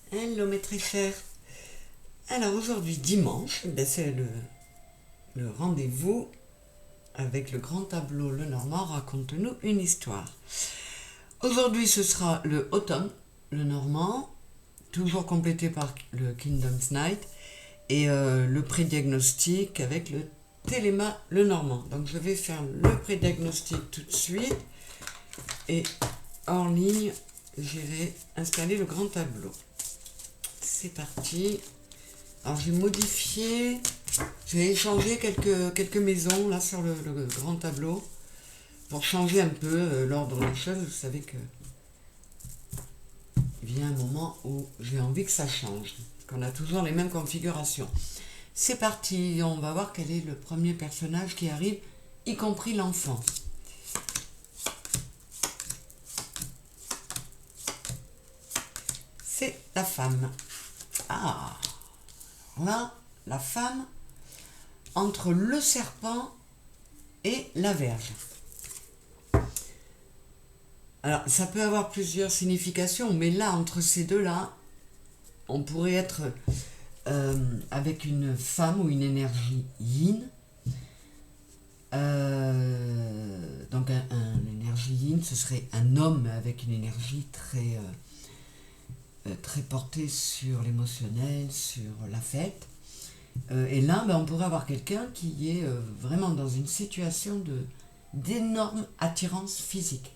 Hello mes très chers. Alors aujourd'hui dimanche, c'est le rendez-vous avec le grand tableau Lenormand raconte-nous une histoire. Aujourd'hui ce sera le automne Lenormand, toujours complété par le Kingdom's Night et le pré-diagnostic avec le Téléma Lenormand. Donc je vais faire le pré-diagnostic tout de suite et hors ligne j'irai installer le grand tableau. C'est parti. Alors j'ai modifié, j'ai échangé quelques maisons là sur le grand tableau pour changer un peu l'ordre des choses. Vous savez que il vient un moment où j'ai envie que ça change, qu'on a toujours les mêmes configurations. C'est parti, on va voir quel est le premier personnage qui arrive, y compris l'enfant. C'est la femme. Ah, là, la femme entre le serpent et la verge. Alors, ça peut avoir plusieurs significations, mais là, entre ces deux-là, on pourrait être avec une femme ou une énergie yin. Donc, une énergie yin, ce serait un homme avec une énergie très portée sur l'émotionnel, sur l'affect. Et là, on pourrait avoir quelqu'un qui est vraiment dans une situation d'énorme attirance physique.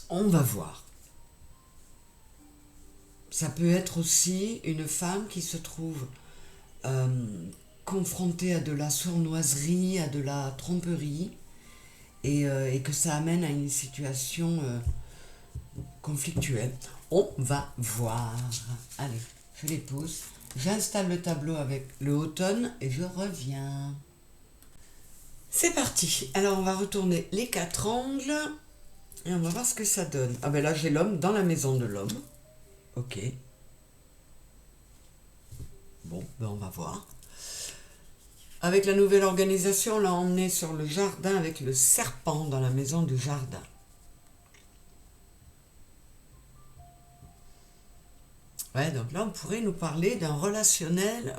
On va voir. Ça peut être aussi une femme qui se trouve confrontée à de la sournoiserie, à de la tromperie, et que ça amène à une situation conflictuelle. On va voir. Allez, je les pousse. J'installe le tableau avec le automne et je reviens. C'est parti. Alors on va retourner les 4 angles et on va voir ce que ça donne. Ah ben là j'ai l'homme dans la maison de l'homme. Ok. Bon, on va voir. Avec la nouvelle organisation, là on est sur le jardin avec le serpent dans la maison du jardin. Ouais, donc là on pourrait nous parler d'un relationnel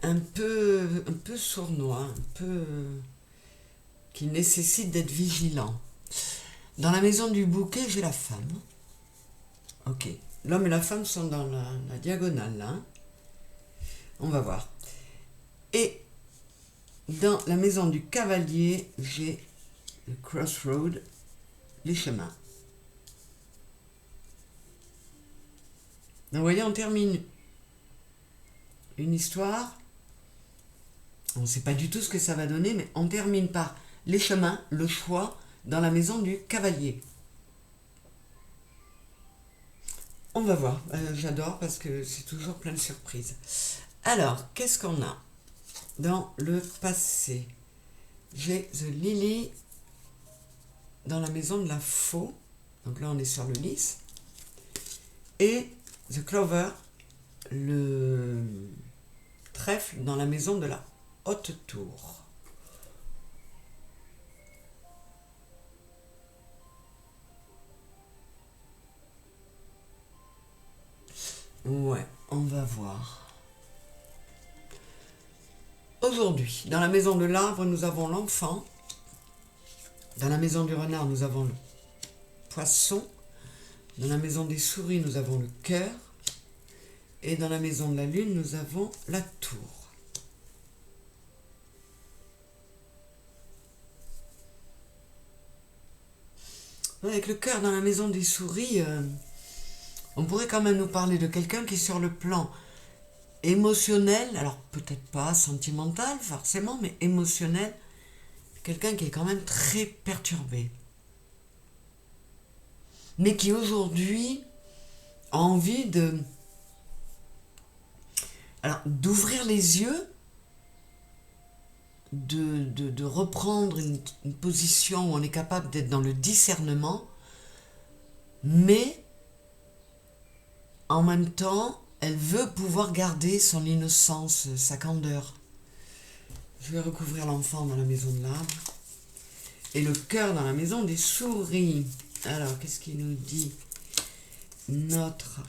un peu sournois, un peu qui nécessite d'être vigilant. Dans la maison du bouquet, j'ai la femme. Ok. L'homme et la femme sont dans la diagonale, là. On va voir. Et dans la maison du cavalier, j'ai le crossroad, les chemins. Donc, vous voyez, on termine une histoire. On ne sait pas du tout ce que ça va donner, mais on termine par les chemins, le choix, dans la maison du cavalier. On va voir. J'adore parce que c'est toujours plein de surprises. Alors, qu'est-ce qu'on a dans le passé? J'ai The Lily dans la maison de la faux. Donc là, on est sur le lys. Et The Clover, le trèfle dans la maison de la haute tour. Ouais, on va voir. Aujourd'hui, dans la maison de l'arbre, nous avons l'enfant. Dans la maison du renard, nous avons le poisson. Dans la maison des souris, nous avons le cœur. Et dans la maison de la lune, nous avons la tour. Avec le cœur dans la maison des souris, on pourrait quand même nous parler de quelqu'un qui est sur le plan émotionnel, alors peut-être pas sentimental forcément, mais émotionnel, quelqu'un qui est quand même très perturbé. Mais qui aujourd'hui a envie d'ouvrir les yeux, de reprendre une position où on est capable d'être dans le discernement, mais en même temps, elle veut pouvoir garder son innocence, sa candeur. Je vais recouvrir l'enfant dans la maison de l'arbre et le cœur dans la maison des souris. Alors, qu'est-ce qu'il nous dit notre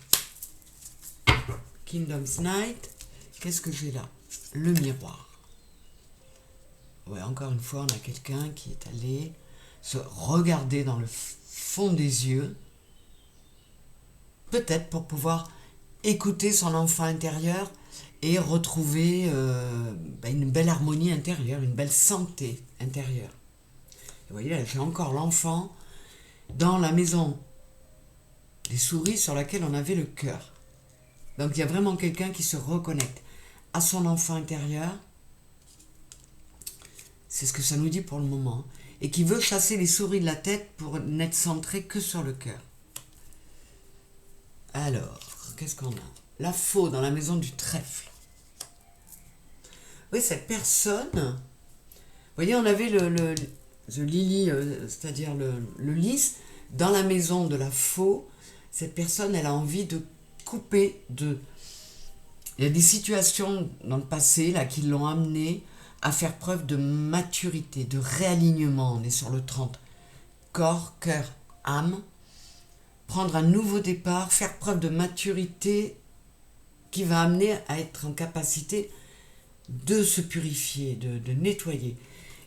Kingdom's Night? Qu'est-ce que j'ai là? Le miroir. Ouais, encore une fois, on a quelqu'un qui est allé se regarder dans le fond des yeux, peut-être pour pouvoir écouter son enfant intérieur et retrouver une belle harmonie intérieure, une belle santé intérieure. Vous voyez, là, j'ai encore l'enfant dans la maison des souris sur laquelle on avait le cœur. Donc il y a vraiment quelqu'un qui se reconnecte à son enfant intérieur. C'est ce que ça nous dit pour le moment. Et qui veut chasser les souris de la tête pour n'être centré que sur le cœur. Alors, qu'est-ce qu'on a? La faux dans la maison du trèfle. Oui, cette personne... Vous voyez, on avait le lily, c'est-à-dire le lys, dans la maison de la faux. Cette personne, elle a envie de couper de... Il y a des situations dans le passé là, qui l'ont amené à faire preuve de maturité, de réalignement. On est sur le 30. Corps, cœur, âme. Prendre un nouveau départ, faire preuve de maturité qui va amener à être en capacité de se purifier, de nettoyer.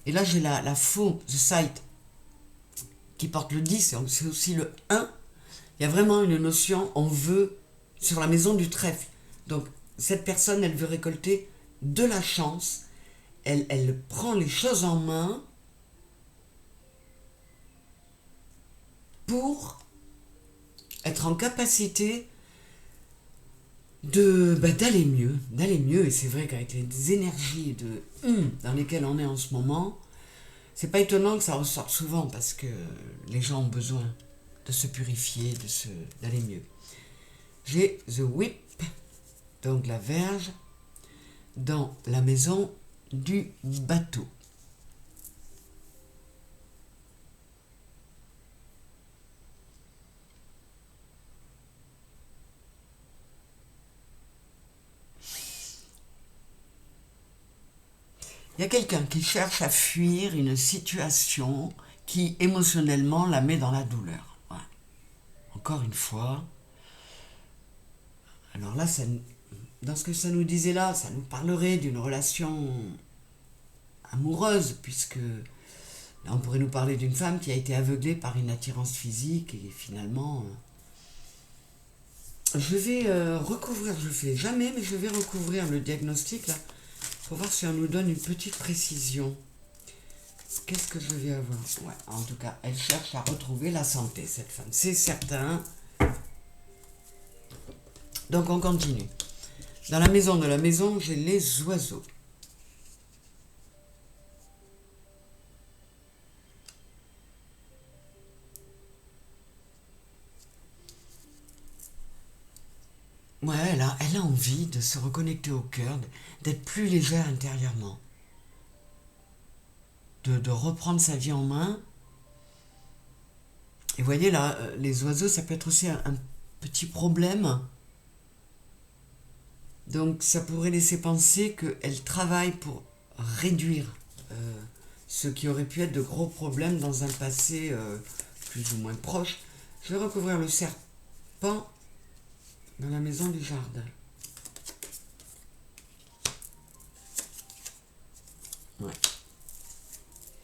Et là, j'ai la faux, the sight, qui porte le 10, c'est aussi le 1. Il y a vraiment une notion, on veut, sur la maison du trèfle. Donc, cette personne, elle veut récolter de la chance. Elle prend les choses en main pour être en capacité d'aller mieux. Et c'est vrai qu'avec les énergies dans lesquelles on est en ce moment, c'est pas étonnant que ça ressorte souvent parce que les gens ont besoin de se purifier, d'aller mieux. J'ai The Whip, donc la verge, dans la maison du bateau. Il y a quelqu'un qui cherche à fuir une situation qui émotionnellement la met dans la douleur. Voilà. Encore une fois. Alors là, dans ce que ça nous disait là, ça nous parlerait d'une relation amoureuse, puisque là, on pourrait nous parler d'une femme qui a été aveuglée par une attirance physique et finalement... je vais recouvrir, je ne le fais jamais, mais je vais recouvrir le diagnostic là, pour voir si on nous donne une petite précision. Qu'est-ce que je vais avoir? Ouais, en tout cas, elle cherche à retrouver la santé, cette femme, c'est certain. Donc on continue. Dans la maison, j'ai les oiseaux. Ouais, elle a envie de se reconnecter au cœur, d'être plus légère intérieurement. De reprendre sa vie en main. Et vous voyez là, les oiseaux, ça peut être aussi un petit problème. Donc ça pourrait laisser penser qu'elle travaille pour réduire ce qui aurait pu être de gros problèmes dans un passé plus ou moins proche. Je vais recouvrir le serpent dans la maison du jardin. Ouais.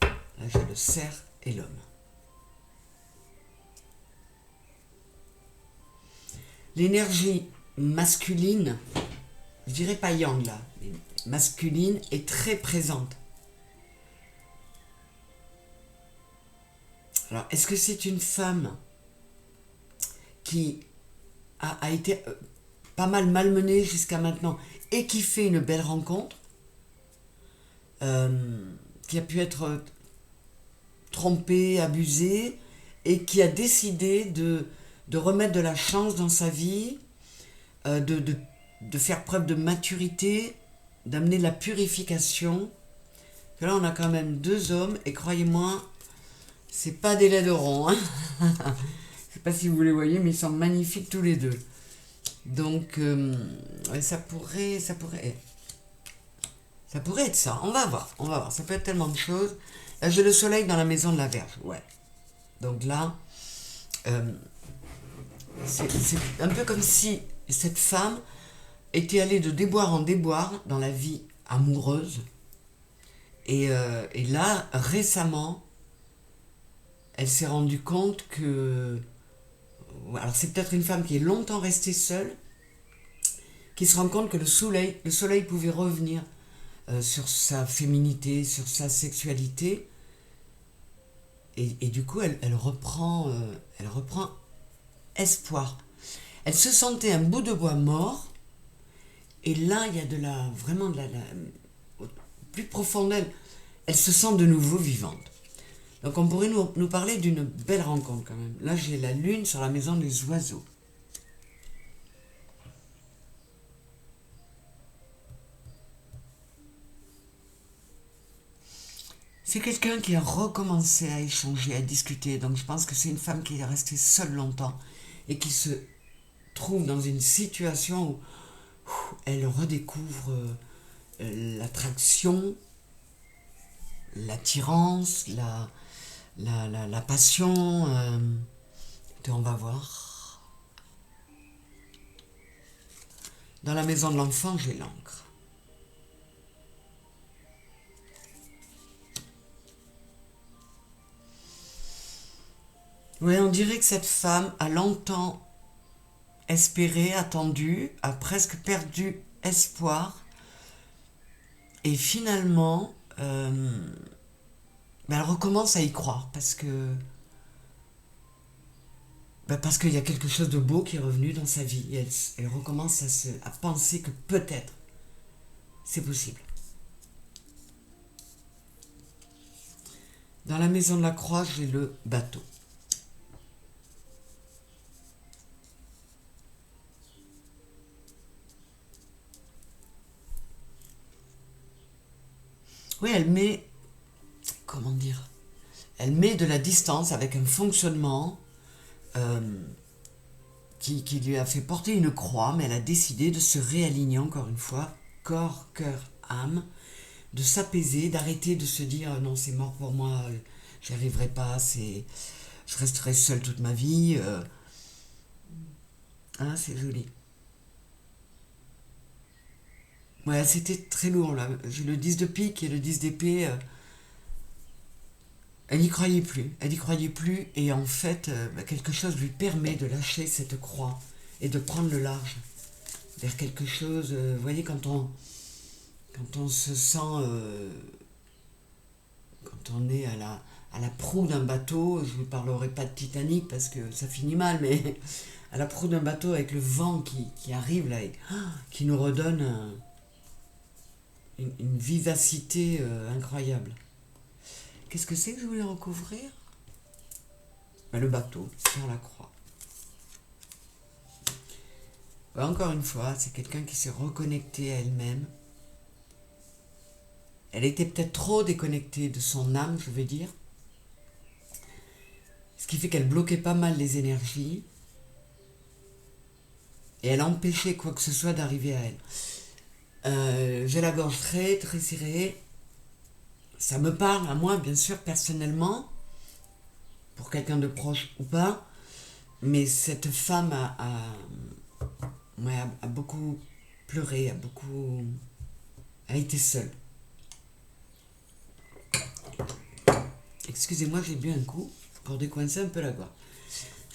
Là j'ai le cerf et l'homme. L'énergie masculine, je dirais pas yang là, mais masculine est très présente. Alors, est-ce que c'est une femme qui a été pas mal malmenée jusqu'à maintenant et qui fait une belle rencontre, qui a pu être trompée, abusée, et qui a décidé de remettre de la chance dans sa vie, de faire preuve de maturité, d'amener de la purification. Que là, on a quand même 2 hommes, et croyez-moi, c'est pas des laiderons, hein. Je sais pas si vous les voyez, mais ils sont magnifiques tous les deux. Donc, ça pourrait être ça. On va voir. Ça peut être tellement de choses. Là, j'ai le soleil dans la maison de la Vierge, ouais. Donc là, Euh, c'est un peu comme si cette femme était allée de déboire en déboire dans la vie amoureuse. Et là, récemment, elle s'est rendue compte que... Alors c'est peut-être une femme qui est longtemps restée seule, qui se rend compte que le soleil pouvait revenir sur sa féminité, sur sa sexualité. Et du coup, elle reprend espoir. Elle se sentait un bout de bois mort. Et là, il y a vraiment au plus profond d'elle, elle se sent de nouveau vivante. Donc on pourrait nous parler d'une belle rencontre quand même. Là, j'ai la lune sur la maison des oiseaux. C'est quelqu'un qui a recommencé à échanger, à discuter. Donc je pense que c'est une femme qui est restée seule longtemps et qui se trouve dans une situation où elle redécouvre l'attraction, l'attirance, la passion. On va voir. Dans la maison de l'enfant, j'ai l'encre. Oui, on dirait que cette femme a longtemps espéré, attendu, a presque perdu espoir. Et finalement, elle recommence à y croire parce qu'il y a quelque chose de beau qui est revenu dans sa vie. Et elle recommence à penser que peut-être c'est possible. Dans la maison de la croix, j'ai le bateau. Oui, comment dire, elle met de la distance avec un fonctionnement euh, qui lui a fait porter une croix, mais elle a décidé de se réaligner encore une fois, corps, cœur, âme, de s'apaiser, d'arrêter de se dire non c'est mort pour moi, j'y arriverai pas, je resterai seule toute ma vie. Ah, c'est joli. Ouais, c'était très lourd là. J'ai le 10 de pique et le 10 d'épée. Elle n'y croyait plus. Elle n'y croyait plus et en fait, quelque chose lui permet de lâcher cette croix et de prendre le large vers quelque chose. Vous voyez, quand on se sent, quand on est à la proue d'un bateau, je ne vous parlerai pas de Titanic parce que ça finit mal, mais à la proue d'un bateau avec le vent qui arrive là et qui nous redonne une vivacité incroyable. Qu'est-ce que c'est que je voulais recouvrir? Le bateau sur la croix. Encore une fois, c'est quelqu'un qui s'est reconnecté à elle-même. Elle était peut-être trop déconnectée de son âme, je veux dire. Ce qui fait qu'elle bloquait pas mal les énergies. Et elle empêchait quoi que ce soit d'arriver à elle. J'ai la gorge très très serrée. Ça me parle à moi, bien sûr, personnellement, pour quelqu'un de proche ou pas. Mais cette femme a beaucoup pleuré, a été seule. Excusez-moi, j'ai bu un coup pour décoincer un peu la gorge.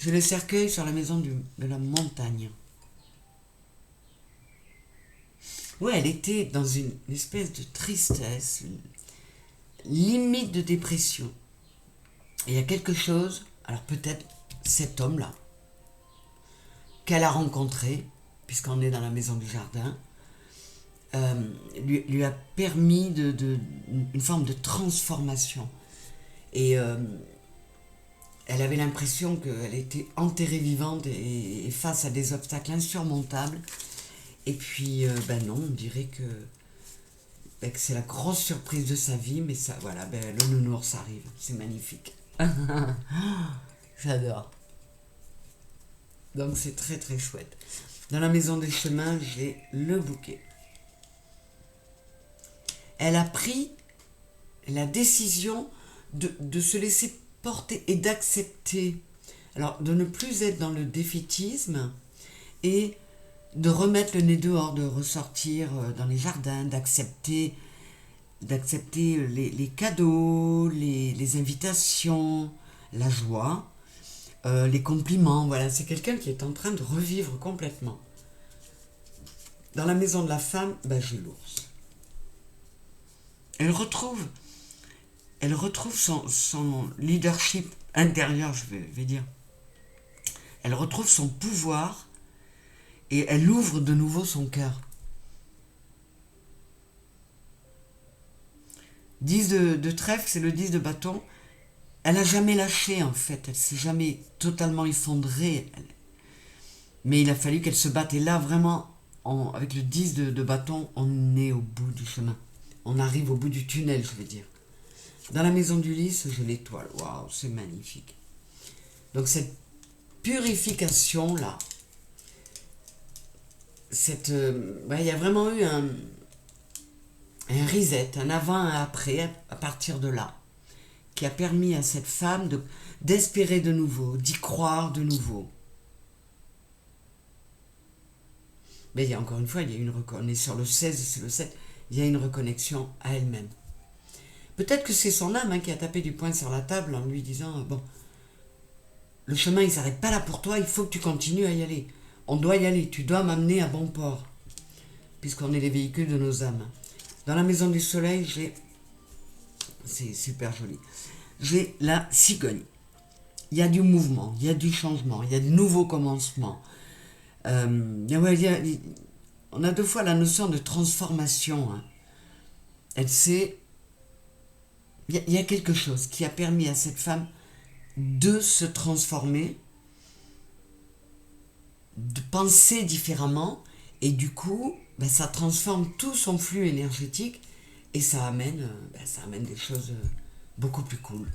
J'ai le cercueil sur la maison de la montagne. Ouais, elle était dans une espèce de tristesse, une limite de dépression. Et il y a quelque chose, alors peut-être cet homme-là, qu'elle a rencontré, puisqu'on est dans la maison du jardin, lui a permis une forme de transformation. Et elle avait l'impression qu'elle était enterrée vivante et face à des obstacles insurmontables. Et puis, non, on dirait que c'est la grosse surprise de sa vie, mais ça, voilà, le nounours arrive, c'est magnifique. J'adore. Donc c'est très très chouette. Dans la maison des chemins, j'ai le bouquet. Elle a pris la décision de se laisser porter et d'accepter Alors, de ne plus être dans le défaitisme et de remettre le nez dehors, de ressortir dans les jardins, d'accepter les cadeaux, les invitations, la joie, les compliments. Voilà, c'est quelqu'un qui est en train de revivre complètement. Dans la maison de la femme, ben, j'ai l'ours. Elle retrouve son leadership intérieur, je vais dire. Elle retrouve son pouvoir et elle ouvre de nouveau son cœur. 10 de trèfle, c'est le 10 de bâton. Elle n'a jamais lâché en fait, elle s'est jamais totalement effondrée. Mais il a fallu qu'elle se batte. Et là, vraiment, avec le 10 de bâton, on est au bout du chemin. On arrive au bout du tunnel, je veux dire. Dans la maison d'Ulysse, j'ai l'étoile. Waouh, c'est magnifique. Donc cette purification-là, il y a vraiment eu un reset, un avant, un après, à partir de là, qui a permis à cette femme d'espérer de nouveau, d'y croire de nouveau. Mais il y a encore une fois, on est sur le 16, c'est le 7, il y a une reconnexion à elle-même. Peut-être que c'est son âme qui a tapé du poing sur la table en lui disant, bon, le chemin il ne s'arrête pas là pour toi, il faut que tu continues à y aller. On doit y aller, tu dois m'amener à bon port, puisqu'on est les véhicules de nos âmes. Dans la maison du soleil, c'est super joli, j'ai la cigogne. Il y a du mouvement, il y a du changement, il y a de nouveaux commencements. On a deux fois la notion de transformation. Il y a quelque chose qui a permis à cette femme de se transformer, de penser différemment, et du coup, ça transforme tout son flux énergétique et ça amène des choses beaucoup plus cool.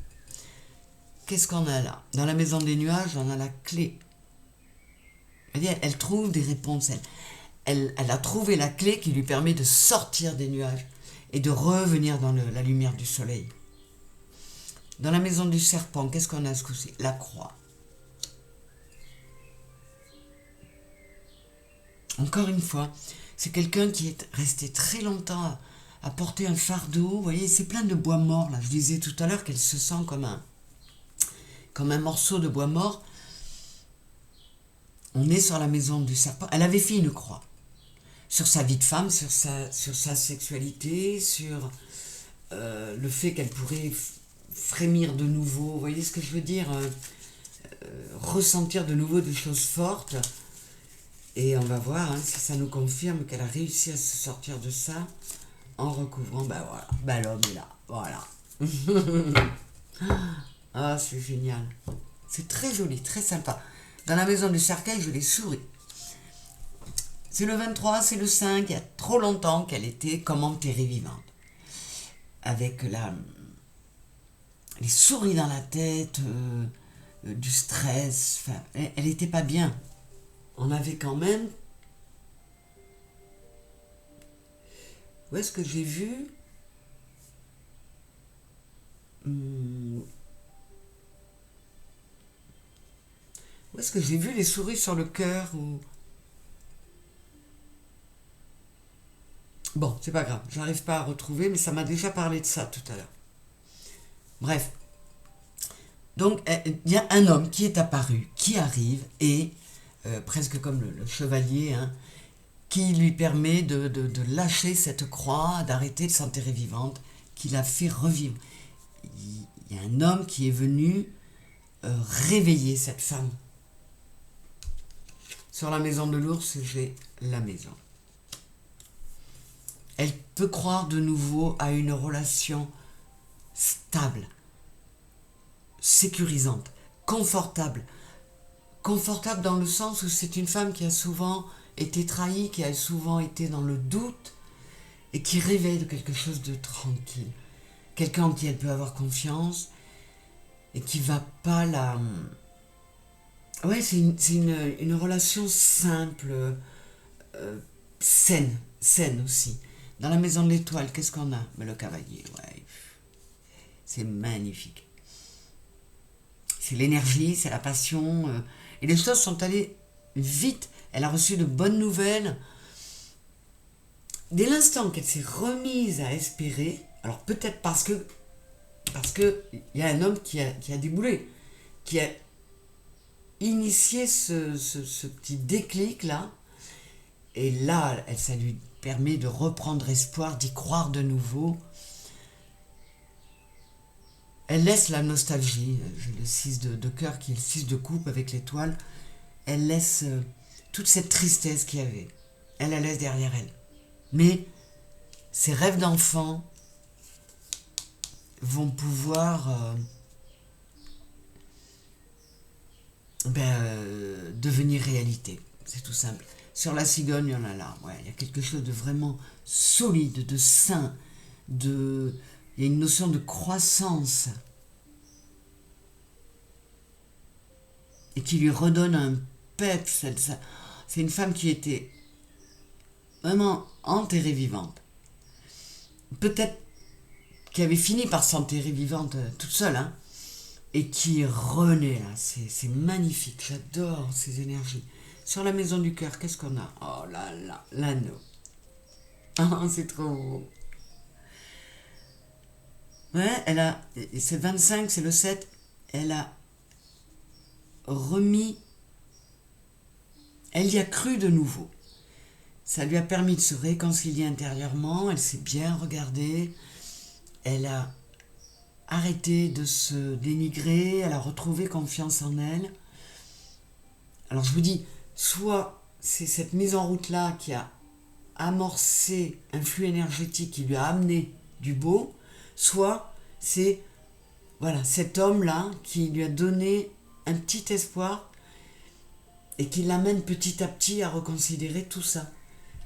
Qu'est-ce qu'on a là? Dans la maison des nuages, on a la clé. Elle trouve des réponses. Elle a trouvé la clé qui lui permet de sortir des nuages et de revenir dans la lumière du soleil. Dans la maison du serpent, qu'est-ce qu'on a ce coup-ci? La croix. Encore une fois, c'est quelqu'un qui est resté très longtemps à porter un fardeau. Vous voyez, c'est plein de bois mort. Là. Je disais tout à l'heure qu'elle se sent comme un morceau de bois mort. On est sur la maison du serpent. Elle avait fait une croix sur sa vie de femme, sur sa sexualité, sur le fait qu'elle pourrait frémir de nouveau. Vous voyez ce que je veux dire? Ressentir de nouveau des choses fortes. Et on va voir si ça nous confirme qu'elle a réussi à se sortir de ça en recouvrant, l'homme est là, voilà. Ah, c'est génial. C'est très joli, très sympa. Dans la maison du cercueil, je les souris. C'est le 23, c'est le 5, il y a trop longtemps qu'elle était comme enterrée vivante. Avec les souris dans la tête, du stress, elle n'était pas bien. On avait quand même... Où est-ce que j'ai vu Où est-ce que j'ai vu les souris sur le cœur Bon, c'est pas grave, j'arrive pas à retrouver, mais ça m'a déjà parlé de ça tout à l'heure. Bref. Donc, il y a un homme qui est apparu, qui arrive, et presque comme le chevalier, qui lui permet de lâcher cette croix, d'arrêter de s'enterrer vivante, qui l'a fait revivre. Il y a un homme qui est venu réveiller cette femme. Sur la maison de l'ours, j'ai la maison. Elle peut croire de nouveau à une relation stable, sécurisante, confortable. Confortable dans le sens où c'est une femme qui a souvent été trahie, qui a souvent été dans le doute et qui rêvait de quelque chose de tranquille. Quelqu'un en qui elle peut avoir confiance et qui va pas la... Ouais, c'est une relation simple, saine aussi. Dans la maison de l'étoile, qu'est-ce qu'on a? Le cavalier, ouais. C'est magnifique. c'est l'énergie, c'est la passion. Et les choses sont allées vite. Elle a reçu de bonnes nouvelles. Dès l'instant qu'elle s'est remise à espérer, alors peut-être parce que il y a un homme qui a déboulé, qui a initié ce petit déclic là, et là, ça lui permet de reprendre espoir, d'y croire de nouveau. Elle laisse la nostalgie, j'ai le 6 de cœur qui est le 6 de coupe avec l'étoile, elle laisse toute cette tristesse qu'il y avait, elle la laisse derrière elle. Mais ses rêves d'enfant vont pouvoir devenir réalité, c'est tout simple. Sur la cigogne, il y en a là, ouais, il y a quelque chose de vraiment solide, de sain, il y a une notion de croissance et qui lui redonne un peps. C'est une femme qui était vraiment enterrée vivante. Peut-être qui avait fini par s'enterrer vivante toute seule, hein, et qui renaît là. C'est magnifique, j'adore ces énergies. Sur la maison du cœur, qu'est-ce qu'on a? Oh là là, l'anneau. Oh, c'est trop beau. Ouais, c'est 25, c'est le 7, elle a remis, elle y a cru de nouveau. Ça lui a permis de se réconcilier intérieurement, elle s'est bien regardée, elle a arrêté de se dénigrer, elle a retrouvé confiance en elle. Alors je vous dis, soit c'est cette mise en route-là qui a amorcé un flux énergétique qui lui a amené du beau, soit c'est voilà, cet homme-là qui lui a donné un petit espoir et qui l'amène petit à petit à reconsidérer tout ça.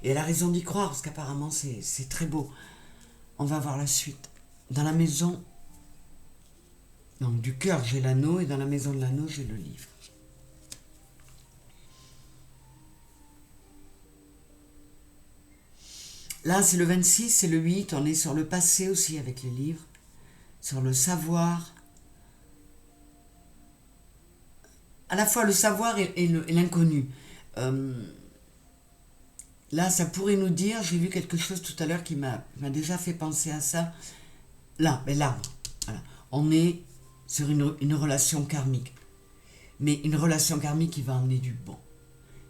Et elle a raison d'y croire, parce qu'apparemment c'est très beau. On va voir la suite. Dans la maison donc, du cœur, j'ai l'anneau, et dans la maison de l'anneau, j'ai le livre. Là, c'est le 26, c'est le 8, on est sur le passé aussi avec les livres, sur le savoir. À la fois le savoir et l'inconnu. Là, ça pourrait nous dire, j'ai vu quelque chose tout à l'heure qui m'a déjà fait penser à ça. Là, mais l'arbre. Voilà. On est sur une relation karmique. Mais une relation karmique qui va emmener du bon.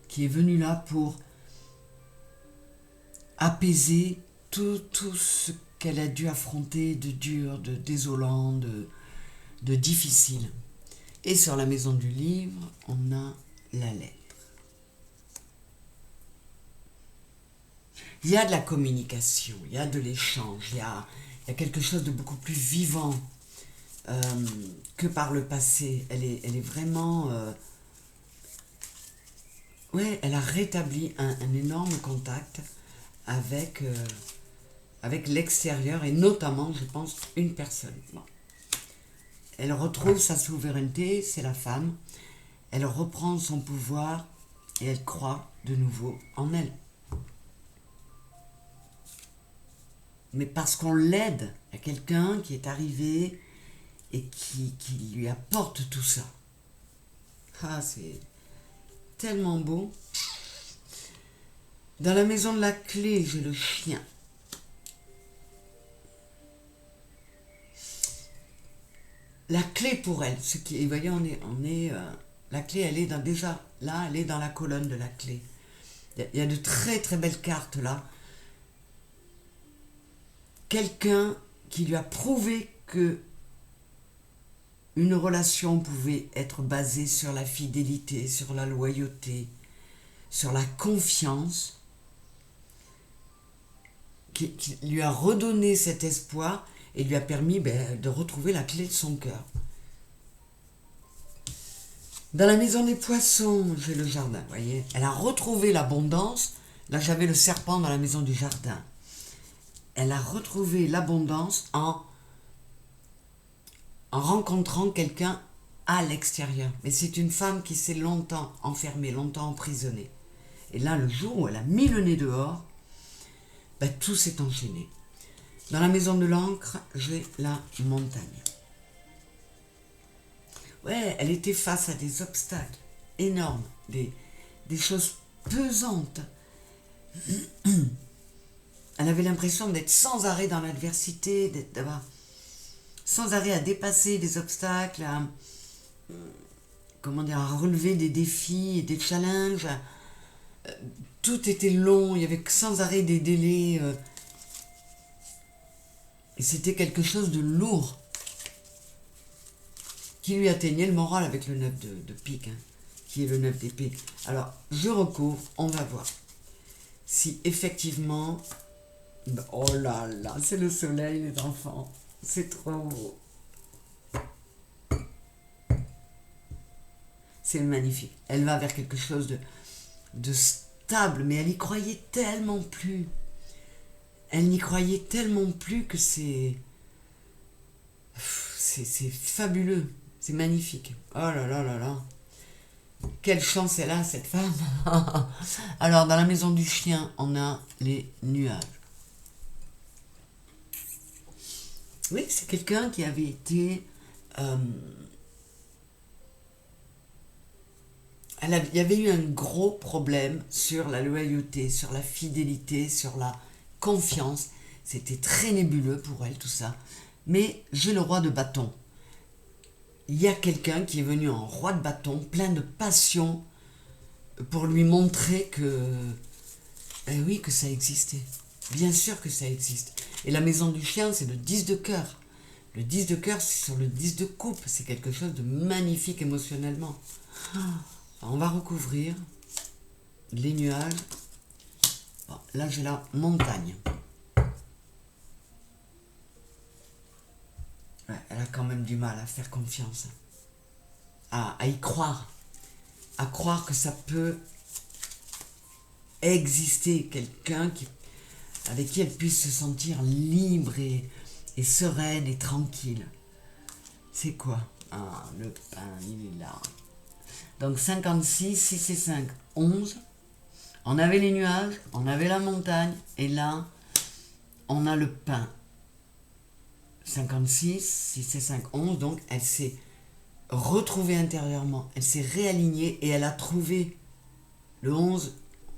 Qui est venue là pour apaiser tout ce qu'elle a dû affronter de dur, de désolant, de difficile. Et sur la maison du livre, on a la lettre. Il y a de la communication, il y a de l'échange, il y a quelque chose de beaucoup plus vivant que par le passé. Elle est vraiment... ouais, elle a rétabli un énorme contact avec l'extérieur et notamment, je pense, une personne. Bon. Elle retrouve sa souveraineté, c'est la femme. Elle reprend son pouvoir et elle croit de nouveau en elle. Mais parce qu'on l'aide à quelqu'un qui est arrivé et qui lui apporte tout ça. Ah, c'est tellement beau. Dans la maison de la clé, j'ai le chien. La clé pour elle, vous voyez, la clé, elle est déjà là, elle est dans la colonne de la clé. Il y a de très très belles cartes là. Quelqu'un qui lui a prouvé que une relation pouvait être basée sur la fidélité, sur la loyauté, sur la confiance, qui lui a redonné cet espoir et lui a permis de retrouver la clé de son cœur. Dans la maison des poissons, j'ai le jardin, vous voyez. Elle a retrouvé l'abondance. Là, j'avais le serpent dans la maison du jardin. Elle a retrouvé l'abondance en rencontrant quelqu'un à l'extérieur. Mais c'est une femme qui s'est longtemps enfermée, longtemps emprisonnée. Et là, le jour où elle a mis le nez dehors, tout s'est enchaîné. Dans la maison de l'encre, j'ai la montagne. Ouais, elle était face à des obstacles énormes, des choses pesantes. Elle avait l'impression d'être sans arrêt dans l'adversité, d'avoir sans arrêt à dépasser des obstacles, comment dire, à relever des défis et des challenges. Tout était long, il y avait sans arrêt des délais. Et c'était quelque chose de lourd qui lui atteignait le moral avec le 9 de pique, hein, qui est le 9 d'épée. Alors, je recouvre, on va voir si effectivement... Oh là là, c'est le soleil, les enfants. C'est trop beau. C'est magnifique. Elle va vers quelque chose de stable, mais elle y croyait tellement plus. Elle n'y croyait tellement plus que c'est fabuleux. C'est magnifique. Oh là là là là. Quelle chance elle a, cette femme. Alors, dans la maison du chien, on a les nuages. Oui, c'est quelqu'un qui avait été... il y avait eu un gros problème sur la loyauté, sur la fidélité, sur la confiance. C'était très nébuleux pour elle, tout ça. Mais j'ai le roi de bâton. Il y a quelqu'un qui est venu en roi de bâton, plein de passion, pour lui montrer que... Eh oui, que ça existait. Bien sûr que ça existe. Et la maison du chien, c'est le 10 de cœur. Le 10 de cœur, c'est sur le 10 de coupe. C'est quelque chose de magnifique émotionnellement. On va recouvrir les nuages. Bon, là, j'ai la montagne. Ouais, elle a quand même du mal à faire confiance. À y croire. À croire que ça peut exister quelqu'un avec qui elle puisse se sentir libre et sereine et tranquille. C'est quoi? Ah, le pain, il est là. Donc 56, 6 et 5, 11. On avait les nuages, on avait la montagne, et là, on a le pain. 56, 6 et 5, 11. Donc elle s'est retrouvée intérieurement, elle s'est réalignée et elle a trouvé le 11.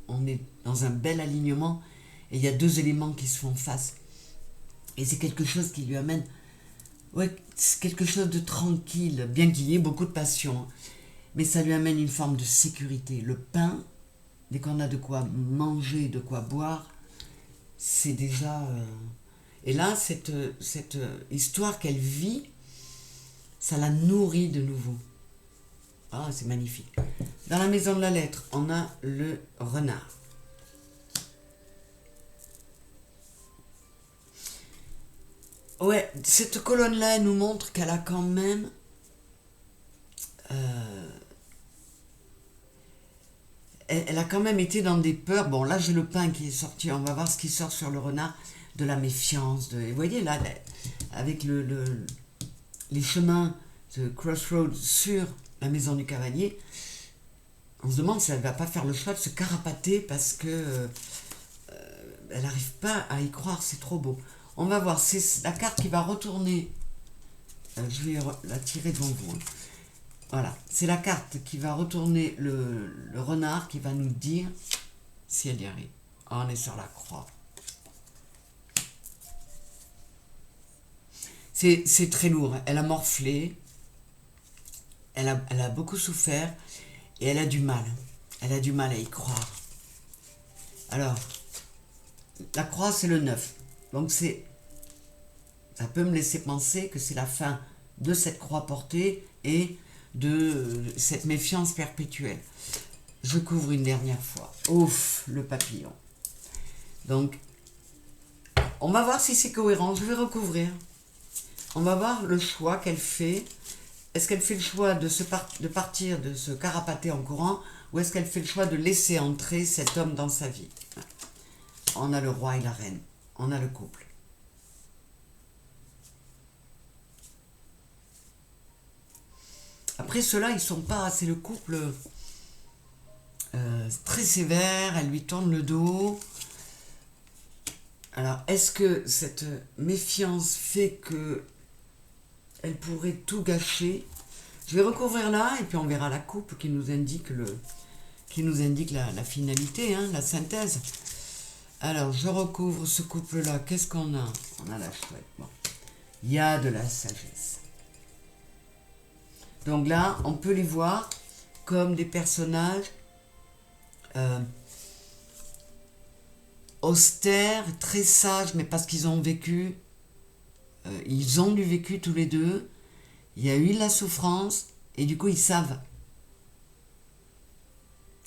On est dans un bel alignement et il y a deux éléments qui se font face. Et c'est quelque chose qui lui amène, ouais, c'est quelque chose de tranquille, bien qu'il y ait beaucoup de passion. Mais ça lui amène une forme de sécurité. Le pain, dès qu'on a de quoi manger, de quoi boire, c'est déjà... Et là, cette histoire qu'elle vit, ça la nourrit de nouveau. Ah, c'est magnifique. Dans la maison de la lettre, on a le renard. Ouais, cette colonne-là, elle nous montre qu'elle a quand même... elle a quand même été dans des peurs. Bon, là, j'ai le pain qui est sorti. On va voir ce qui sort sur le renard. De la méfiance. Vous voyez, là, avec les chemins de Crossroads sur la maison du cavalier, on se demande si elle ne va pas faire le choix de se carapater parce que elle n'arrive pas à y croire. C'est trop beau. On va voir. C'est la carte qui va retourner. Je vais la tirer devant vous. Hein. Voilà, c'est la carte qui va retourner le renard, qui va nous dire si elle y arrive. Ah, on est sur la croix. C'est très lourd. Elle a morflé, elle a beaucoup souffert et elle a du mal. Elle a du mal à y croire. Alors, la croix, c'est le 9. Donc, ça peut me laisser penser que c'est la fin de cette croix portée et de cette méfiance perpétuelle. Je couvre une dernière fois. Ouf, le papillon. Donc, on va voir si c'est cohérent. Je vais recouvrir. On va voir le choix qu'elle fait. Est-ce qu'elle fait le choix de partir, de se carapater en courant, ou est-ce qu'elle fait le choix de laisser entrer cet homme dans sa vie? On a le roi et la reine. On a le couple. Après, ceux-là, ils sont pas... C'est le couple très sévère. Elle lui tourne le dos. Alors, est-ce que cette méfiance fait que elle pourrait tout gâcher? Je vais recouvrir là et puis on verra la coupe qui nous indique la finalité, hein, la synthèse. Alors, je recouvre ce couple-là. Qu'est-ce qu'on a? On a la chouette. Bon. Il y a de la sagesse. Donc là, on peut les voir comme des personnages austères, très sages, mais parce qu'ils ont vécu, ils ont du vécu tous les deux, il y a eu de la souffrance, et du coup ils savent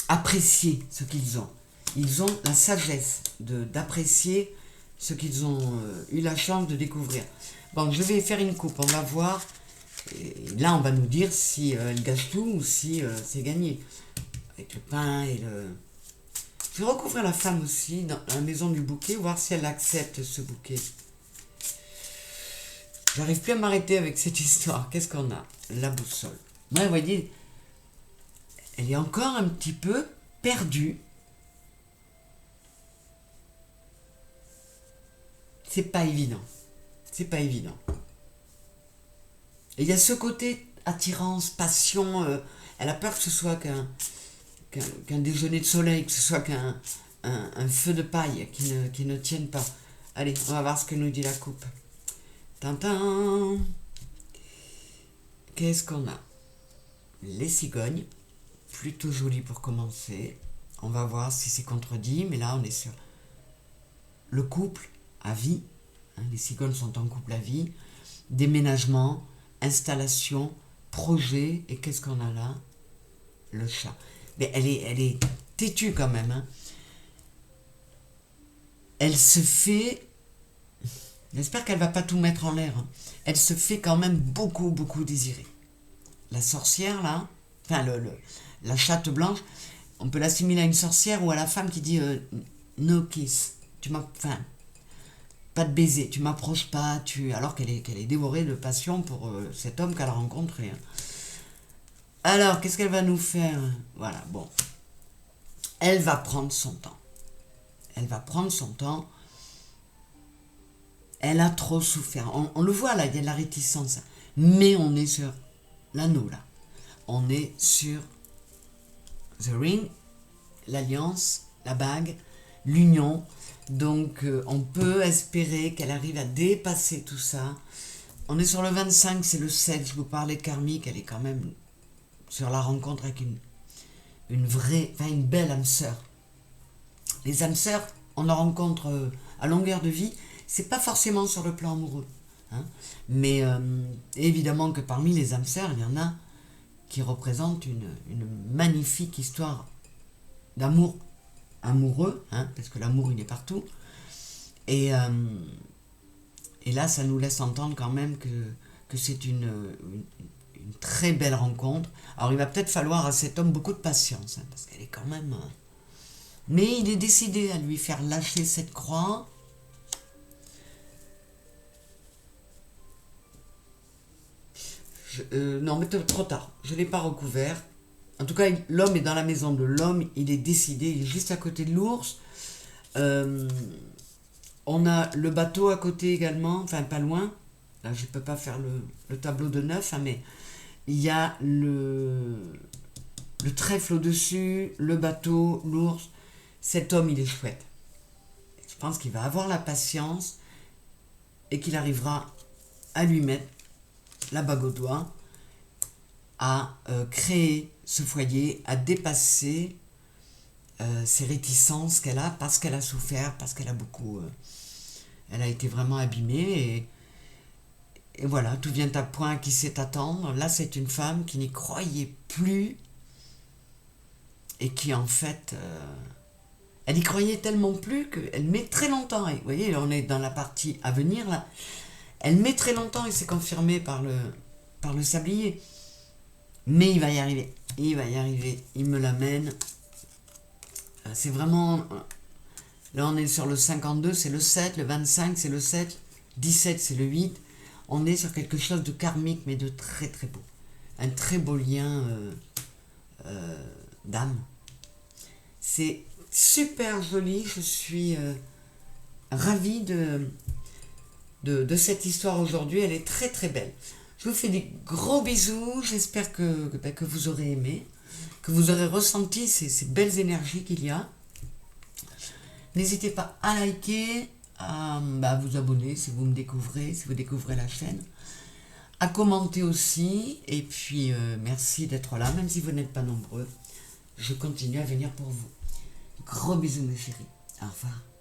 apprécier ce qu'ils ont. Ils ont la sagesse d'apprécier ce qu'ils ont eu la chance de découvrir. Bon, je vais faire une coupe, on va voir, et là on va nous dire si elle gâche tout ou si c'est gagné. Avec le pain et le... Je vais recouvrir la femme aussi dans la maison du bouquet, voir si elle accepte ce bouquet. J'arrive plus à m'arrêter avec cette histoire. Qu'est-ce qu'on a? La boussole. Moi, vous voyez, elle est encore un petit peu perdue. C'est pas évident. C'est pas évident. Et il y a ce côté attirance, passion. Elle a peur que ce soit qu'un déjeuner de soleil, que ce soit qu'un feu de paille qui ne tienne pas. Allez, on va voir ce que nous dit la coupe. Tintin. Qu'est-ce qu'on a? Les cigognes, plutôt jolies pour commencer. On va voir si c'est contredit, mais là on est sur le couple à vie. Hein, les cigognes sont en couple à vie. Déménagement, installation, projet. Et qu'est-ce qu'on a là? Le chat. Mais elle est têtue quand même. Hein. Elle se fait... J'espère qu'elle va pas tout mettre en l'air. Hein. Elle se fait quand même beaucoup, beaucoup désirer. La sorcière, là, enfin, la chatte blanche, on peut l'assimiler à une sorcière ou à la femme qui dit no kiss. Enfin, pas de baiser, tu m'approches pas, alors qu'elle est dévorée de passion pour cet homme qu'elle a rencontré. Hein. Alors, qu'est-ce qu'elle va nous faire? Voilà, bon. Elle va prendre son temps. Elle va prendre son temps. Elle a trop souffert. On le voit là, il y a de la réticence. Mais on est sur l'anneau là. On est sur the ring, l'alliance, la bague, l'union. Donc on peut espérer qu'elle arrive à dépasser tout ça. On est sur le 25, c'est le 7. Je vous parlais karmique, elle est quand même sur la rencontre avec une belle âme sœur. Les âmes sœurs, on en rencontre à longueur de vie. C'est pas forcément sur le plan amoureux. Hein, mais évidemment que parmi les âmes sœurs, il y en a qui représentent une magnifique histoire d'amour amoureux, hein, parce que l'amour il est partout. Et là, ça nous laisse entendre quand même que c'est une très belle rencontre. Alors il va peut-être falloir à cet homme beaucoup de patience, hein, parce qu'elle est quand même... Mais il est décidé à lui faire lâcher cette croix. Non, mais trop tard. Je ne l'ai pas recouvert. En tout cas, l'homme est dans la maison de l'homme. Il est décidé. Il est juste à côté de l'ours. On a le bateau à côté également. Enfin, pas loin. Là, je ne peux pas faire le tableau de 9. Hein, mais il y a le trèfle au-dessus, le bateau, l'ours. Cet homme, il est chouette. Je pense qu'il va avoir la patience et qu'il arrivera à lui mettre la bague au doigt, à créer ce foyer, à dépasser ces réticences qu'elle a parce qu'elle a souffert, parce qu'elle a beaucoup... elle a été vraiment abîmée et voilà, tout vient à point qui sait attendre. Là, c'est une femme qui n'y croyait plus et qui en fait... elle y croyait tellement plus qu'elle met très longtemps. Et vous voyez, on est dans la partie à venir là. Elle met très longtemps et c'est confirmé par le sablier. Mais il va y arriver. Il va y arriver. Il me l'amène. C'est vraiment... Là, on est sur le 52, c'est le 7. Le 25, c'est le 7. 17, c'est le 8. On est sur quelque chose de karmique, mais de très très beau. Un très beau lien d'âme. C'est super joli. Je suis ravie de cette histoire aujourd'hui. Elle est très très belle. Je vous fais des gros bisous. J'espère que vous aurez aimé, que vous aurez ressenti ces belles énergies qu'il y a. N'hésitez pas à liker, à vous abonner si vous me découvrez, si vous découvrez la chaîne, à commenter aussi. Et puis, merci d'être là, même si vous n'êtes pas nombreux. Je continue à venir pour vous. Gros bisous mes chéris. Au revoir.